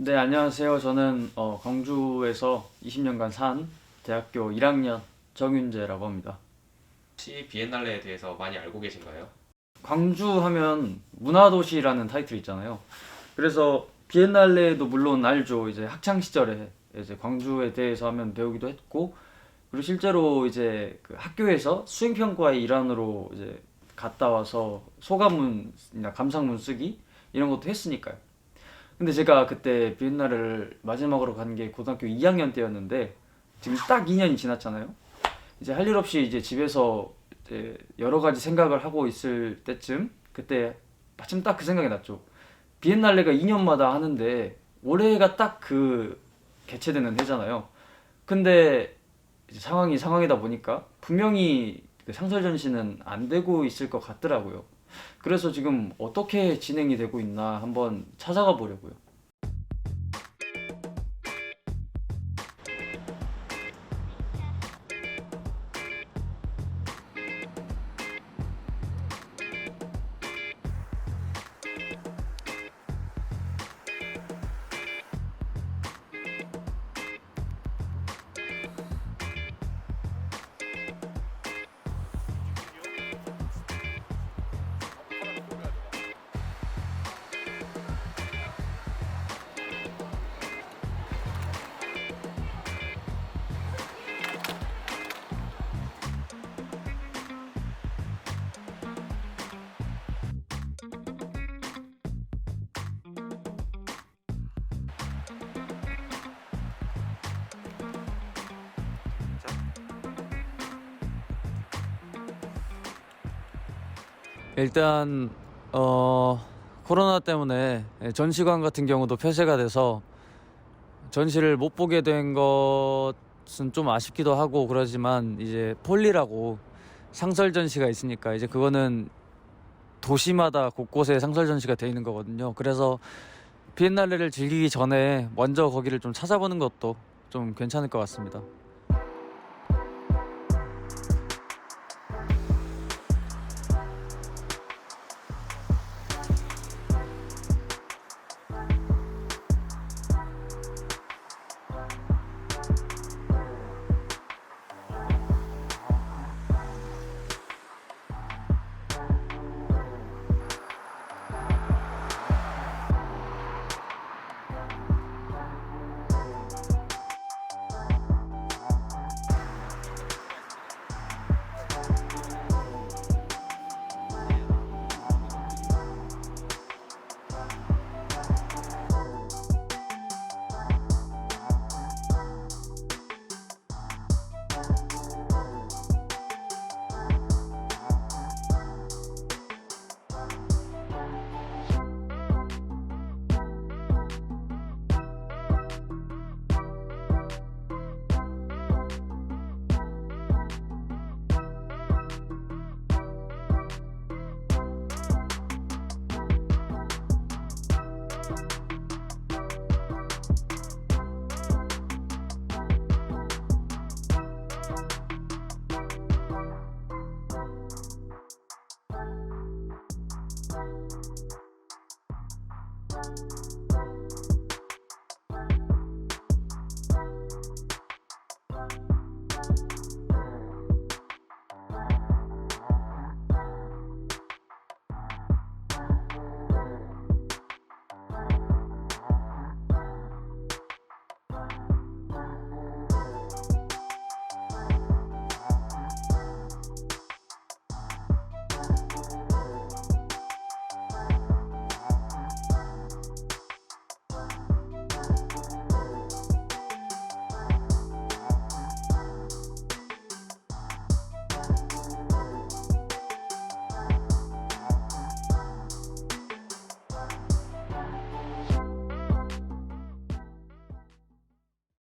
네, 안녕하세요. 저는 광주에서 20년간 산 대학교 1학년 정윤재라고 합니다. 혹시 비엔날레에 대해서 많이 알고 계신가요? 광주 하면 문화도시라는 타이틀 있잖아요. 그래서 비엔날레도 물론 알죠. 이제 학창 시절에 이제 광주에 대해서 하면 배우기도 했고, 그리고 실제로 이제 그 학교에서 수행평가의 일환으로 이제 갔다 와서 소감문이나 감상문 쓰기 이런 것도 했으니까요. 근데 제가 그때 비엔나를 마지막으로 간 게 고등학교 2학년 때였는데 지금 딱 2년이 지났잖아요. 이제 할 일 없이 이제 집에서 이제 여러 가지 생각을 하고 있을 때쯤 그때 마침 딱 그 생각이 났죠. 비엔날레가 2년마다 하는데 올해가 딱 그 개최되는 해잖아요. 근데 이제 상황이 상황이다 보니까 분명히 그 상설 전시는 안 되고 있을 것 같더라고요. 그래서 지금 어떻게 진행이 되고 있나 한번 찾아가 보려고요. 일단 코로나 때문에 전시관 같은 경우도 폐쇄가 돼서 전시를 못 보게 된 것은 좀 아쉽기도 하고 그러지만 이제 폴리라고 상설 전시가 있으니까 이제 그거는 도시마다 곳곳에 상설 전시가 돼 있는 거거든요. 그래서 비엔날레를 즐기기 전에 먼저 거기를 좀 찾아보는 것도 좀 괜찮을 것 같습니다.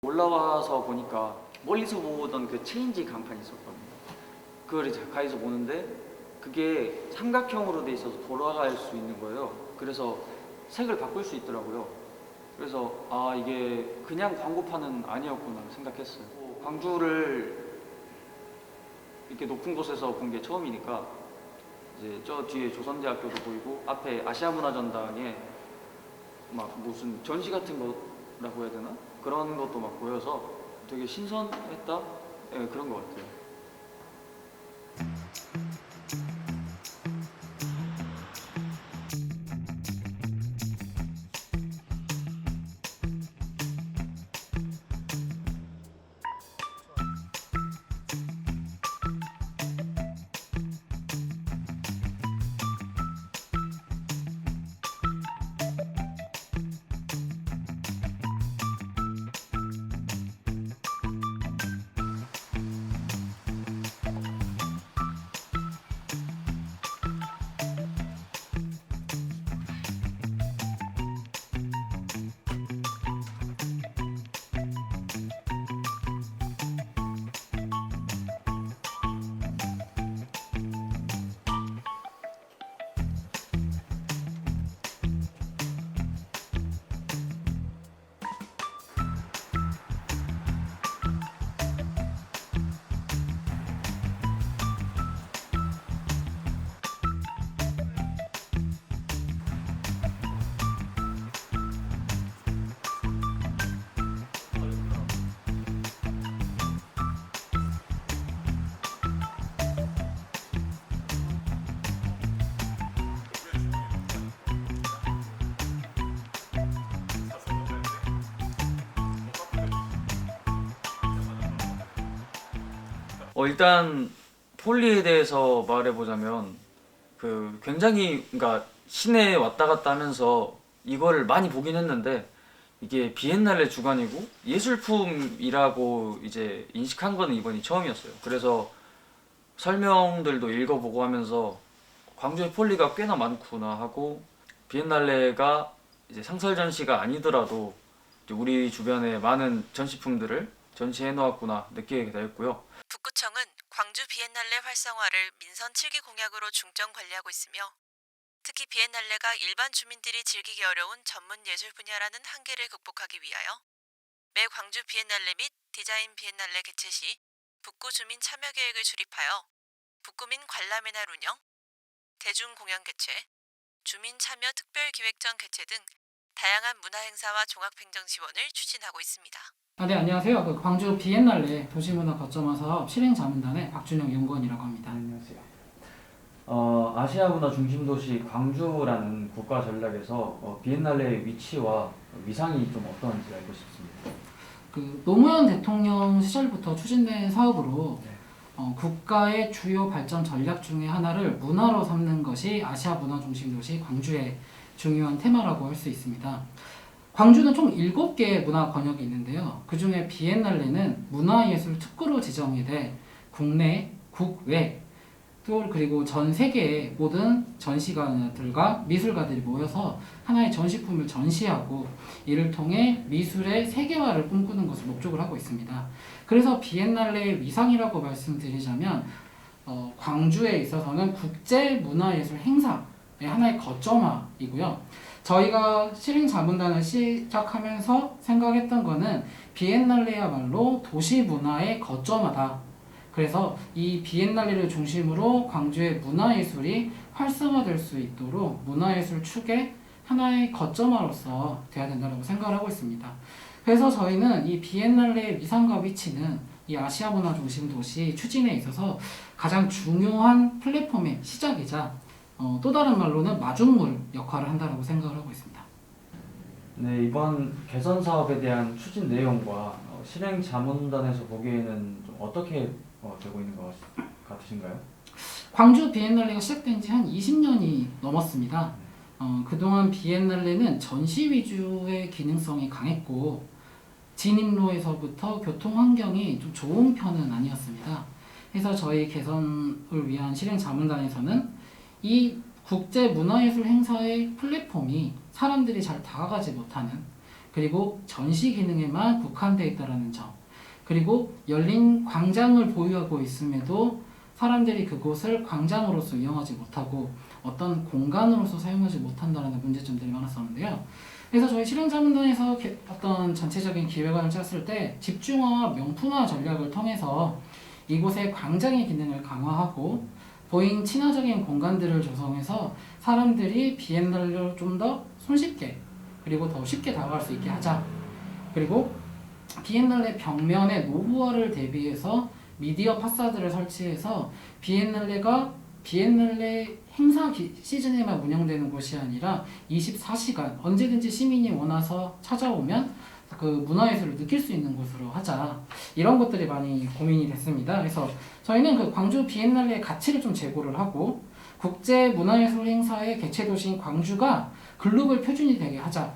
올라와서 보니까 멀리서 보던 그 체인지 간판이 있었거든요. 그걸 이제 가까이서 보는데 그게 삼각형으로 돼 있어서 돌아갈 수 있는 거예요. 그래서 색을 바꿀 수 있더라고요. 그래서 아 이게 그냥 광고판은 아니었구나 생각했어요. 광주를 이렇게 높은 곳에서 본 게 처음이니까 이제 저 뒤에 조선대학교도 보이고 앞에 아시아문화전당에 막 무슨 전시 같은 거라고 해야 되나? 그런 것도 막 보여서 되게 신선했다? 예, 그런 것 같아요. 일단 폴리에 대해서 말해보자면 그 굉장히 그러니까 시내에 왔다 갔다 하면서 이거를 많이 보긴 했는데 이게 비엔날레 주관이고 예술품이라고 이제 인식한 거는 이번이 처음이었어요. 그래서 설명들도 읽어보고 하면서 광주에 폴리가 꽤나 많구나 하고 비엔날레가 이제 상설 전시가 아니더라도 이제 우리 주변에 많은 전시품들을 전시해 놓았구나 느끼게 되었고요. 북구청은 광주 비엔날레 활성화를 민선 7기 공약으로 중점 관리하고 있으며 특히 비엔날레가 일반 주민들이 즐기기 어려운 전문 예술 분야라는 한계를 극복하기 위하여 매 광주 비엔날레 및 디자인 비엔날레 개최 시 북구 주민 참여 계획을 수립하여 북구민 관람의 날 운영, 대중 공연 개최, 주민 참여 특별기획전 개최 등 다양한 문화행사와 종합행정 지원을 추진하고 있습니다. 네, 안녕하세요. 광주 비엔날레 도시문화 거점화 사업 실행자문단의 박준영 연구원이라고 합니다. 안녕하세요. 아시아 문화 중심 도시 광주라는 국가 전략에서 비엔날레의 위치와 위상이 좀 어떤지 알고 싶습니다. 노무현 대통령 시절부터 추진된 사업으로 네. 국가의 주요 발전 전략 중에 하나를 문화로 삼는 것이 아시아 문화 중심 도시 광주의 중요한 테마라고 할 수 있습니다. 광주는 총 7개의 문화 권역이 있는데요. 그 중에 비엔날레는 문화예술 특구로 지정이 돼 국내, 국외, 또 그리고 전 세계의 모든 전시가들과 미술가들이 모여서 하나의 전시품을 전시하고 이를 통해 미술의 세계화를 꿈꾸는 것을 목적으로 하고 있습니다. 그래서 비엔날레의 위상이라고 말씀드리자면 광주에 있어서는 국제문화예술 행사의 하나의 거점화이고요. 저희가 실행자문단을 시작하면서 생각했던 거는 비엔날레야말로 도시문화의 거점화다. 그래서 이 비엔날레를 중심으로 광주의 문화예술이 활성화될 수 있도록 문화예술 축의 하나의 거점화로서 돼야 된다고 생각을 하고 있습니다. 그래서 저희는 이 비엔날레의 위상과 위치는 이 아시아 문화 중심 도시 추진에 있어서 가장 중요한 플랫폼의 시작이자 또 다른 말로는 마중물 역할을 한다고 생각을 하고 있습니다. 네, 이번 개선 사업에 대한 추진 내용과 실행 자문단에서 보기에는 좀 어떻게 되고 있는 것 같으신가요? 광주 비엔날레가 시작된 지 한 20년이 넘었습니다. 그동안 비엔날레는 전시 위주의 기능성이 강했고 진입로에서부터 교통 환경이 좀 좋은 편은 아니었습니다. 그래서 저희 개선을 위한 실행 자문단에서는 이 국제 문화예술 행사의 플랫폼이 사람들이 잘 다가가지 못하는 그리고 전시 기능에만 국한되어 있다는 점 그리고 열린 광장을 보유하고 있음에도 사람들이 그곳을 광장으로서 이용하지 못하고 어떤 공간으로서 사용하지 못한다는 문제점들이 많았었는데요. 그래서 저희 실행자문단에서 어떤 전체적인 기획안을 짰을 때 집중화와 명품화 전략을 통해서 이곳의 광장의 기능을 강화하고 보행 친화적인 공간들을 조성해서 사람들이 비엔날레로 좀 더 손쉽게 그리고 더 쉽게 다가갈 수 있게 하자. 그리고 비엔날레 벽면에 노후화를 대비해서 미디어 파사드를 설치해서 비엔날레 행사 시즌에만 운영되는 곳이 아니라 24시간 언제든지 시민이 원해서 찾아오면 그 문화예술을 느낄 수 있는 곳으로 하자. 이런 것들이 많이 고민이 됐습니다. 그래서 저희는 그 광주 비엔날레의 가치를 좀 제고를 하고 국제 문화예술 행사의 개최 도시인 광주가 글로벌 표준이 되게 하자.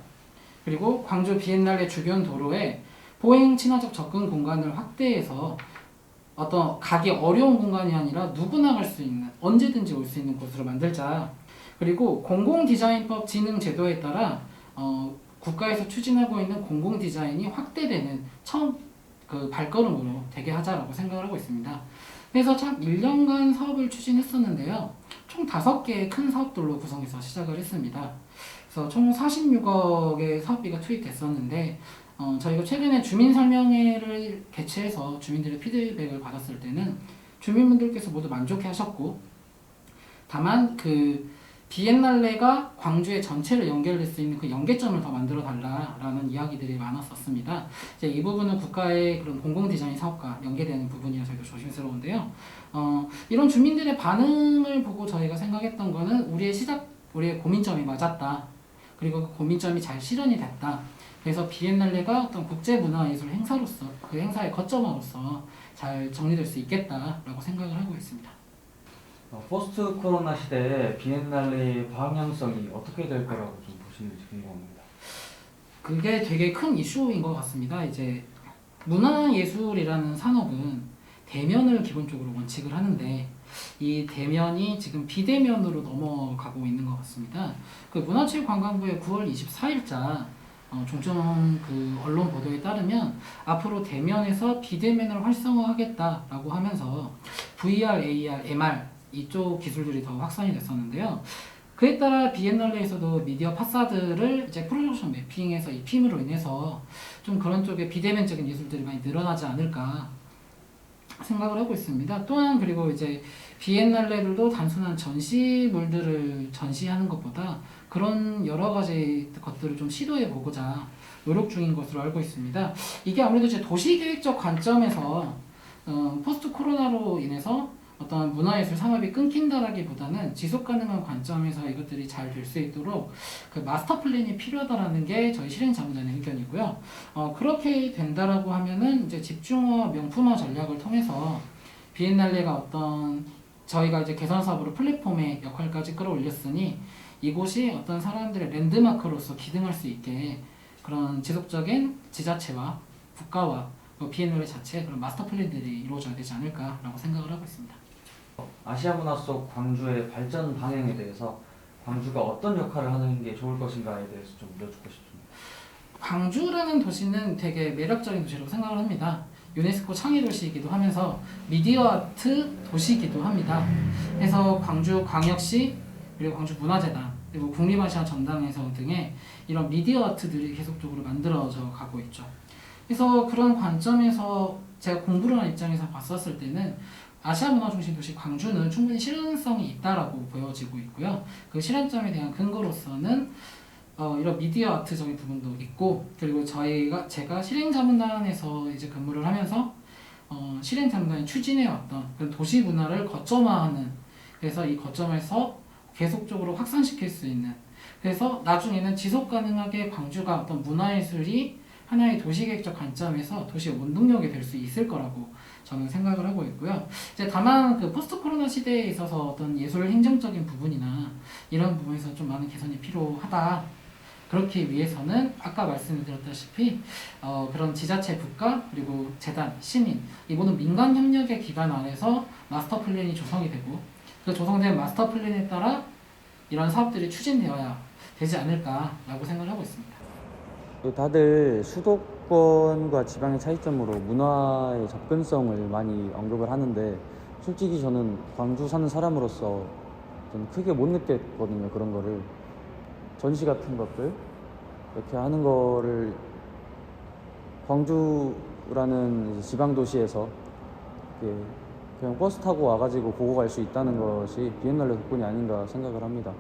그리고 광주 비엔날레 주변 도로에 보행 친화적 접근 공간을 확대해서 어떤 가기 어려운 공간이 아니라 누구나 갈 수 있는 언제든지 올 수 있는 곳으로 만들자. 그리고 공공디자인법 진흥 제도에 따라 국가에서 추진하고 있는 공공디자인이 확대되는 처음 그 발걸음으로 되게 하자라고 생각을 하고 있습니다. 그래서 참 1년간 사업을 추진했었는데요. 총 5개의 큰 사업들로 구성해서 시작을 했습니다. 그래서 총 46억의 사업비가 투입됐었는데 저희가 최근에 주민 설명회를 개최해서 주민들의 피드백을 받았을 때는 주민분들께서 모두 만족해 하셨고, 다만 그 비엔날레가 광주의 전체를 연결될 수 있는 그 연계점을 더 만들어 달라라는 이야기들이 많았었습니다. 이제 이 부분은 국가의 그런 공공 디자인 사업과 연계되는 부분이라서 저희도 조심스러운데요. 이런 주민들의 반응을 보고 저희가 생각했던 거는 우리의 고민점이 맞았다. 그리고 그 고민점이 잘 실현이 됐다. 그래서 비엔날레가 어떤 국제문화예술 행사로서 그 행사의 거점으로서 잘 정리될 수 있겠다라고 생각을 하고 있습니다. 포스트 코로나 시대에 비엔날레의 방향성이 어떻게 될 거라고 좀 보시는지 궁금합니다. 그게 되게 큰 이슈인 것 같습니다. 이제 문화예술이라는 산업은 대면을 기본적으로 원칙을 하는데 이 대면이 지금 비대면으로 넘어가고 있는 것 같습니다. 그 문화체육관광부의 9월 24일자 종점 그 언론 보도에 따르면 앞으로 대면에서 비대면을 활성화하겠다라고 하면서 VR, AR, MR 이쪽 기술들이 더 확산이 됐었는데요. 그에 따라 비엔날레에서도 미디어 파사드를 이제 프로젝션 매핑에서 입힘으로 인해서 좀 그런 쪽에 비대면적인 예술들이 많이 늘어나지 않을까 생각을 하고 있습니다. 또한 그리고 이제 비엔날레들도 단순한 전시물들을 전시하는 것보다 그런 여러 가지 것들을 좀 시도해 보고자 노력 중인 것으로 알고 있습니다. 이게 아무래도 이제 도시계획적 관점에서 포스트 코로나로 인해서 어떤 문화예술 산업이 끊긴다라기보다는 지속 가능한 관점에서 이것들이 잘 될 수 있도록 그 마스터 플랜이 필요하다라는 게 저희 실행 자문단의 의견이고요. 그렇게 된다라고 하면은 이제 집중화 명품화 전략을 통해서 비엔날레가 어떤 저희가 이제 개선 사업으로 플랫폼의 역할까지 끌어올렸으니 이곳이 어떤 사람들의 랜드마크로서 기능할 수 있게 그런 지속적인 지자체와 국가와 비엔날레 자체의 그런 마스터 플랜들이 이루어져야 되지 않을까라고 생각을 하고 있습니다. 아시아 문화 속 광주의 발전 방향에 대해서 광주가 어떤 역할을 하는 게 좋을 것인가에 대해서 좀 여쭙고 싶습니다. 광주라는 도시는 되게 매력적인 도시라고 생각을 합니다. 유네스코 창의 도시이기도 하면서 미디어 아트 도시이기도 합니다. 그래서 광주 광역시 그리고 광주 문화재단 그리고 국립아시아 전당에서 등의 이런 미디어 아트들이 계속적으로 만들어져 가고 있죠. 그래서 그런 관점에서 제가 공부를 한 입장에서 봤었을 때는 아시아 문화 중심 도시 광주는 충분히 실현성이 있다라고 보여지고 있고요. 그 실현점에 대한 근거로서는 이런 미디어 아트적인 부분도 있고, 그리고 제가 실행자문단에서 이제 근무를 하면서 실행자문단이 추진해왔던 그런 도시 문화를 거점화하는, 그래서 이 거점에서 계속적으로 확산시킬 수 있는, 그래서 나중에는 지속 가능하게 광주가 어떤 문화예술이 하나의 도시계획적 관점에서 도시의 원동력이 될 수 있을 거라고 저는 생각을 하고 있고요. 이제 다만 그 포스트 코로나 시대에 있어서 어떤 예술 행정적인 부분이나 이런 부분에서 좀 많은 개선이 필요하다. 그렇기 위해서는 아까 말씀드렸다시피 그런 지자체, 국가, 그리고 재단, 시민 이 모든 민간 협력의 기반 안에서 마스터 플랜이 조성이 되고 그 조성된 마스터 플랜에 따라 이런 사업들이 추진되어야 되지 않을까라고 생각을 하고 있습니다. 다들 수도권과 지방의 차이점으로 문화의 접근성을 많이 언급을 하는데 솔직히 저는 광주 사는 사람으로서 좀 크게 못 느꼈거든요. 그런 거를 전시 같은 것들 이렇게 하는 거를 광주라는 지방 도시에서 그냥 버스 타고 와가지고 보고 갈 수 있다는 것이 비엔날레 덕분이 아닌가 생각을 합니다.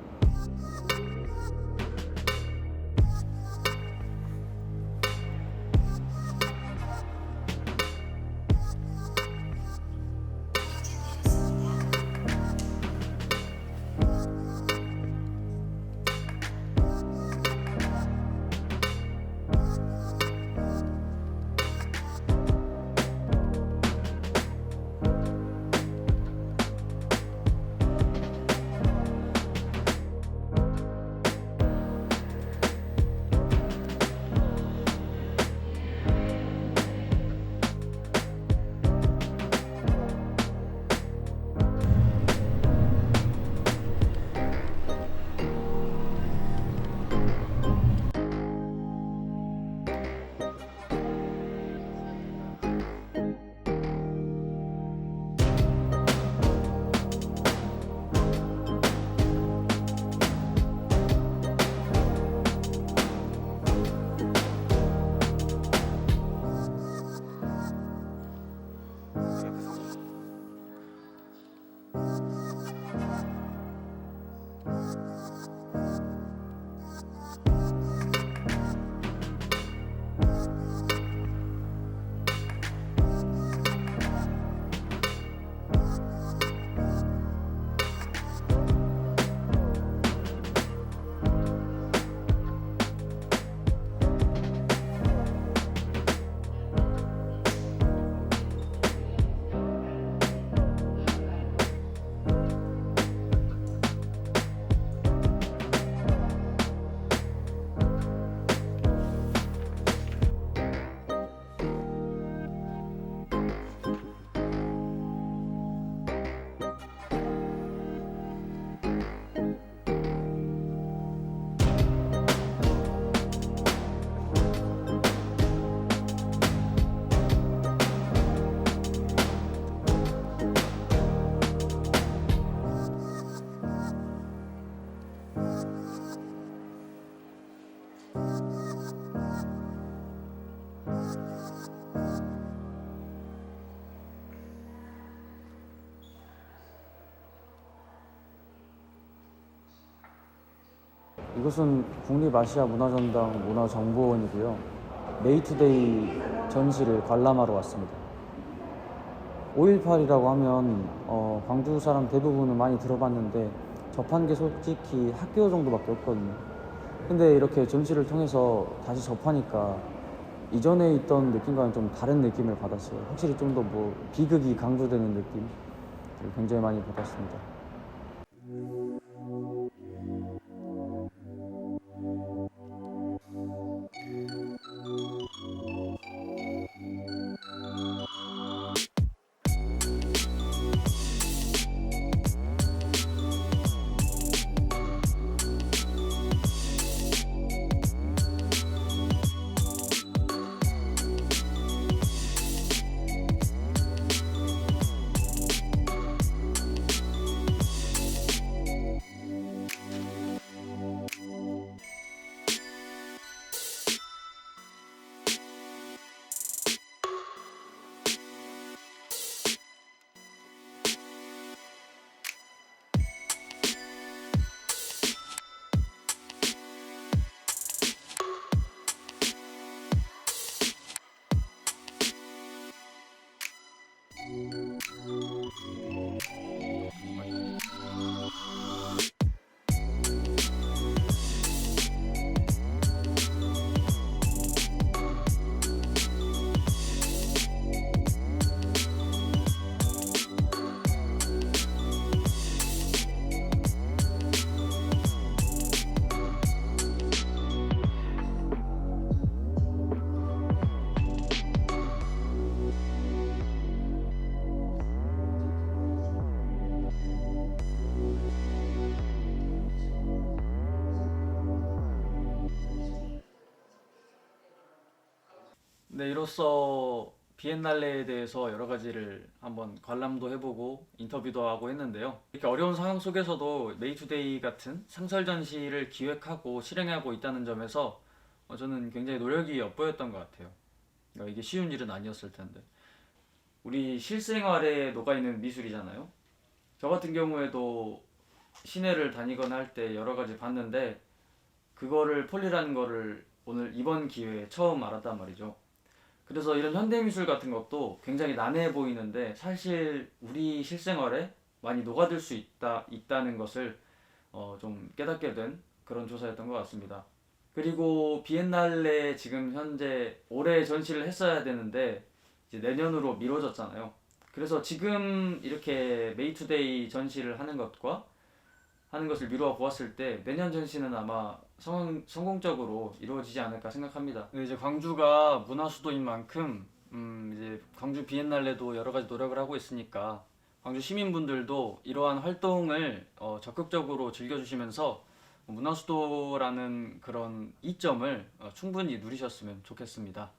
이곳은 국립아시아문화전당 문화정보원이고요. 메이투데이 전시를 관람하러 왔습니다. 5.18이라고 하면 광주 사람 대부분은 많이 들어봤는데 접한 게 솔직히 학교 정도밖에 없거든요. 근데 이렇게 전시를 통해서 다시 접하니까 이전에 있던 느낌과는 좀 다른 느낌을 받았어요. 확실히 좀 더 비극이 강조되는 느낌 굉장히 많이 받았습니다. 네, 이로써 비엔날레에 대해서 여러 가지를 한번 관람도 해보고 인터뷰도 하고 했는데요. 이렇게 어려운 상황 속에서도 메이투데이 같은 상설 전시를 기획하고 실행하고 있다는 점에서 저는 굉장히 노력이 엿보였던 것 같아요. 그러니까 이게 쉬운 일은 아니었을 텐데. 우리 실생활에 녹아있는 미술이잖아요. 저 같은 경우에도 시내를 다니거나 할 때 여러 가지 봤는데 그거를 폴리라는 거를 오늘 이번 기회에 처음 알았단 말이죠. 그래서 이런 현대미술 같은 것도 굉장히 난해해 보이는데 사실 우리 실생활에 많이 녹아들 수 있다는 것을 좀 깨닫게 된 그런 조사였던 것 같습니다. 그리고 비엔날레 지금 현재 올해 전시를 했어야 되는데 이제 내년으로 미뤄졌잖아요. 그래서 지금 이렇게 메이투데이 전시를 하는 것을 미루어 보았을 때 내년 전시는 아마 성공적으로 이루어지지 않을까 생각합니다. 근데 이제 광주가 문화 수도인 만큼 이제 광주 비엔날레도 여러 가지 노력을 하고 있으니까 광주 시민분들도 이러한 활동을 적극적으로 즐겨주시면서 문화 수도라는 그런 이점을 충분히 누리셨으면 좋겠습니다.